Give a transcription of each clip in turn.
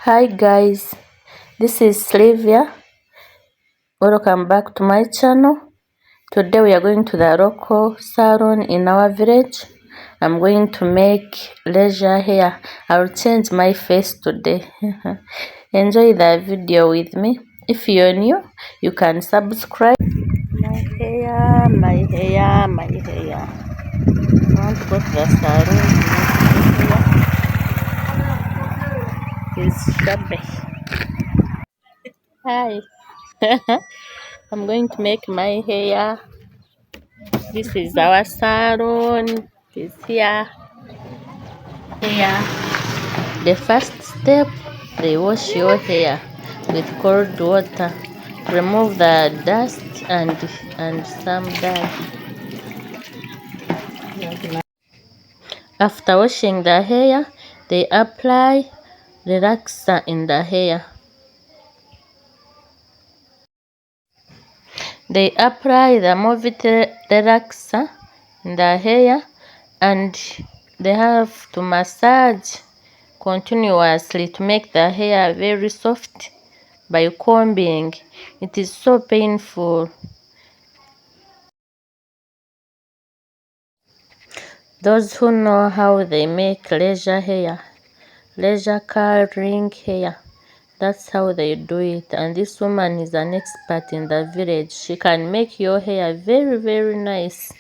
Hi guys, this is Sylvia. Welcome back to my channel. Today we are going to the local salon in our village. I'm going to make leisure hair. I'll change my face today. Enjoy the video with me. If you're new, you can subscribe. My hair, my hair, my hair. I want to go to the salon. It's shabby. Hi. I'm going to make my hair. This is our salon. It's here. The first step, they wash your hair with cold water. Remove the dust and some dirt. After washing the hair, they apply relaxer in the hair. They apply the Movit relaxer in the hair and they have to massage continuously to make the hair very soft by combing. It is so painful. Those who know how they make leisure hair, leisure curling hair, that's how they do it. And this woman is an expert in the village. She can make your hair very, very nice.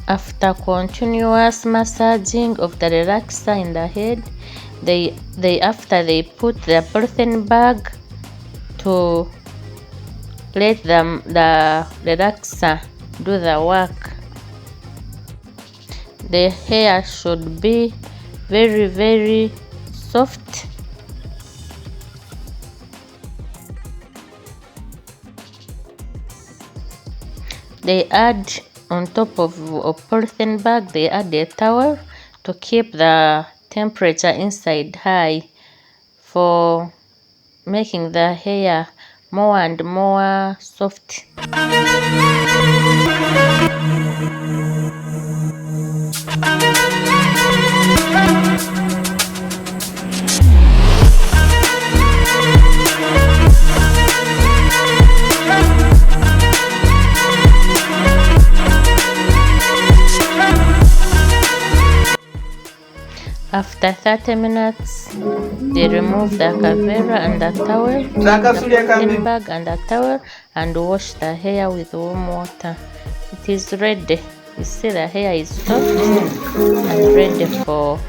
After continuous massaging of the relaxer in the head, after they put the polythene bag to let the relaxer do the work. The hair should be very, very soft. They add on top of a polythene bag, they add a towel to keep the temperature inside high for making the hair more and more soft. After 30 minutes, they remove the cavera and the towel, the bag and the towel, and wash the hair with warm water. It is ready. You see the hair is soft and ready for.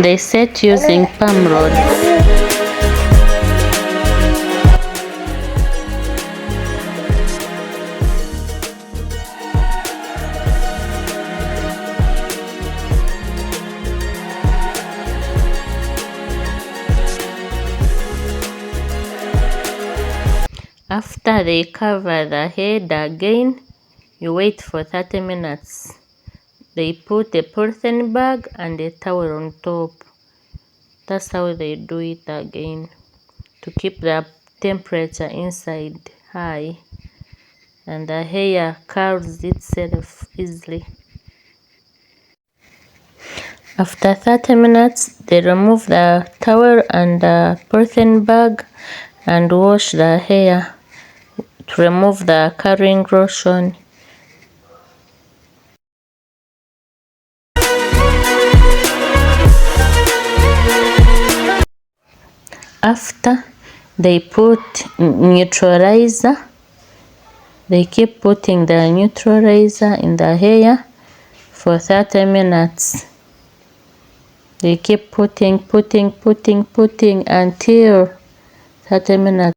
They set using palm rods. After they cover the head again, you wait for 30 minutes. They put a polythene bag and a towel on top. That's how they do it again, to keep the temperature inside high, and the hair curls itself easily. After 30 minutes, they remove the towel and the polythene bag and wash the hair to remove the curling lotion. After, they put neutralizer. They keep putting the neutralizer in the hair for 30 minutes. They keep putting until 30 minutes.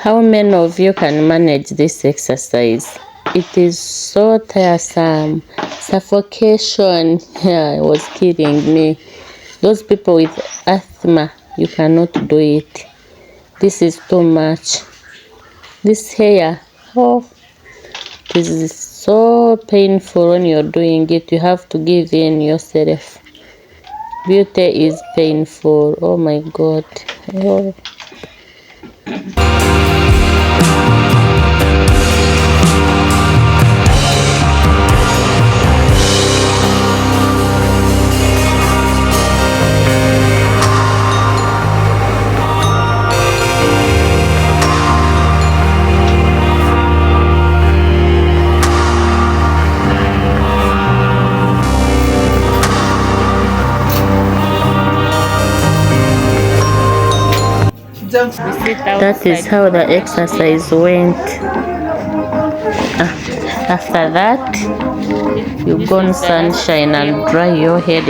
How many of you can manage this exercise? It is so tiresome. Suffocation was killing me. Those people with asthma, you cannot do it. This is too much. This hair, this is so painful when you're doing it. You have to give in yourself. Beauty is painful. Oh my God. Oh. That is how the exercise went. After that, you go in sunshine and dry your hair.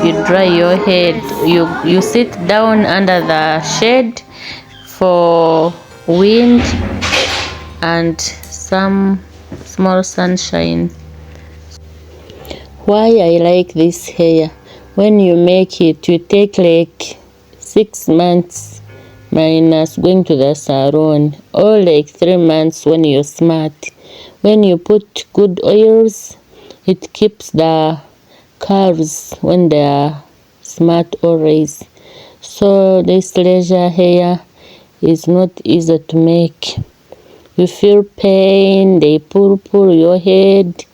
You dry your head. You sit down under the shade for wind and some small sunshine. Why I like this hair? When you make it, you take like 6 months minus going to the salon, or like 3 months when you're smart. When you put good oils, it keeps the curves when they are smart always. So this leisure hair is not easy to make. You feel pain, they pull your head.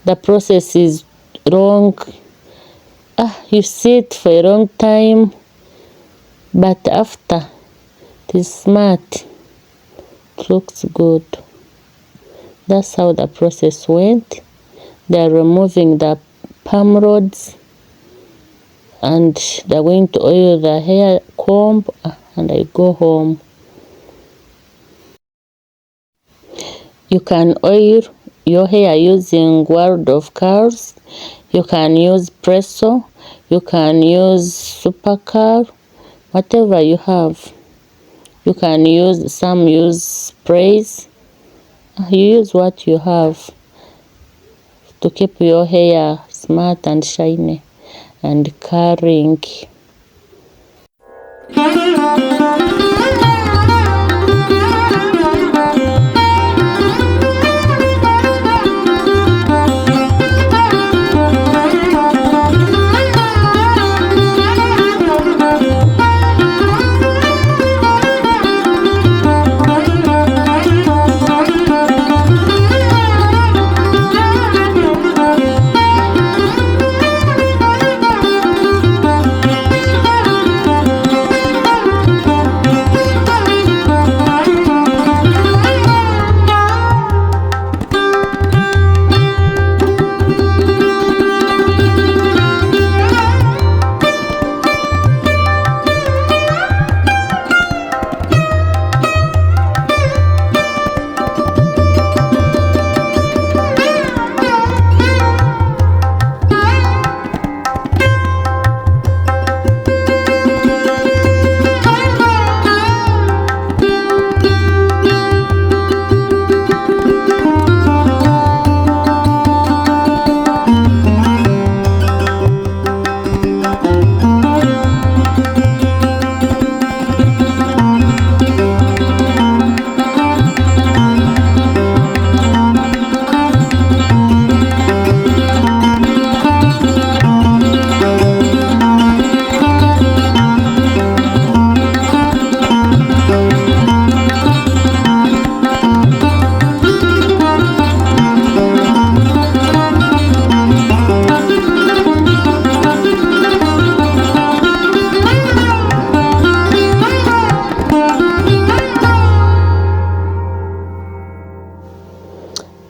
The process is long. You sit for a long time, but after it is smart, it looks good. That's how the process went. They are removing the palm rods and they're going to oil the hair comb, and I go home. You can oil your hair using World of Curls. You can use Presso. You can use Super Curl. Whatever you have. You can use, some use sprays. You use what you have to keep your hair smart and shiny and curling.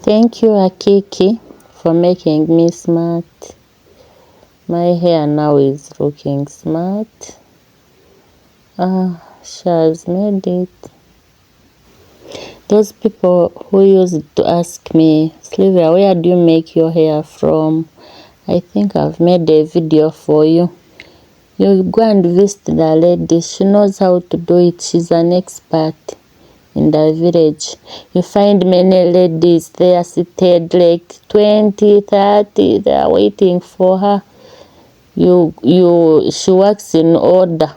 Thank you, Akiki, for making me smart. My hair now is looking smart. She has made it. Those people who used to ask me, Sylvia, where do you make your hair from? I think I've made a video for you. You go and visit the lady. She knows how to do it. She's an expert in the village. You find many ladies there seated like 20, 30. They are waiting for her. She works in order.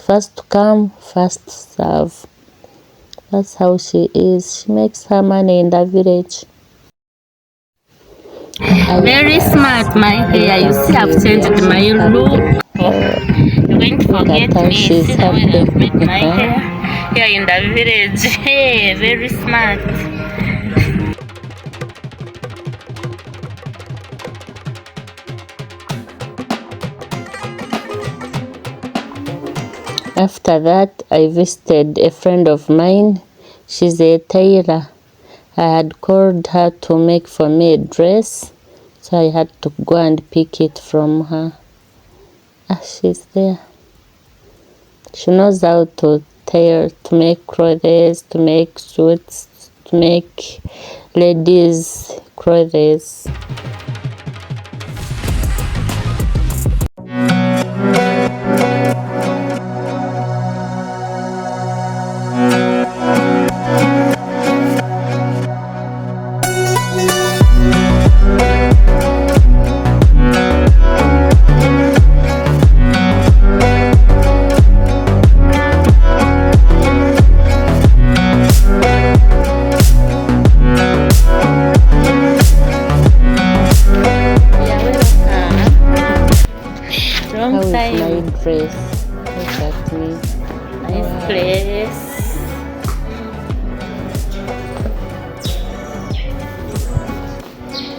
First to come, first to serve. That's how she is. She makes her money in the village. Very smart, my hair. You see, I've changed my look. You're going to forget me. See the way I've made my hair here in the village. Hey, very smart. After that, I visited a friend of mine. She's a tailor. I had called her to make for me a dress, so I had to go and pick it from her. She's there. She knows how to tailor, to make clothes, to make suits, to make ladies' clothes. How is my dress? Look at me. Nice place.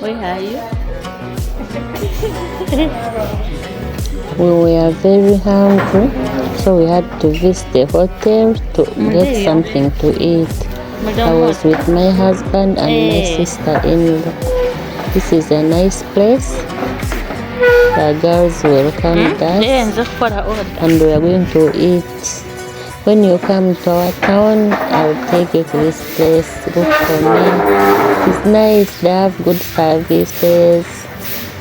Where are you? We were very hungry, so we had to visit the hotel to get something to eat. I was with my husband and my sister-in-law. This is a nice place. The girls welcomed us and we are going to eat. When you come to our town, I'll take you to this place. Look for me. It's nice. They have good services,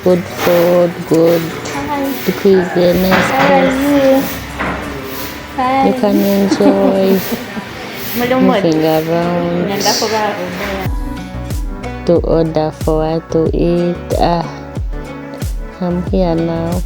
good food, good. It is a nice place. You can enjoy moving around to order for what to eat. I'm here now.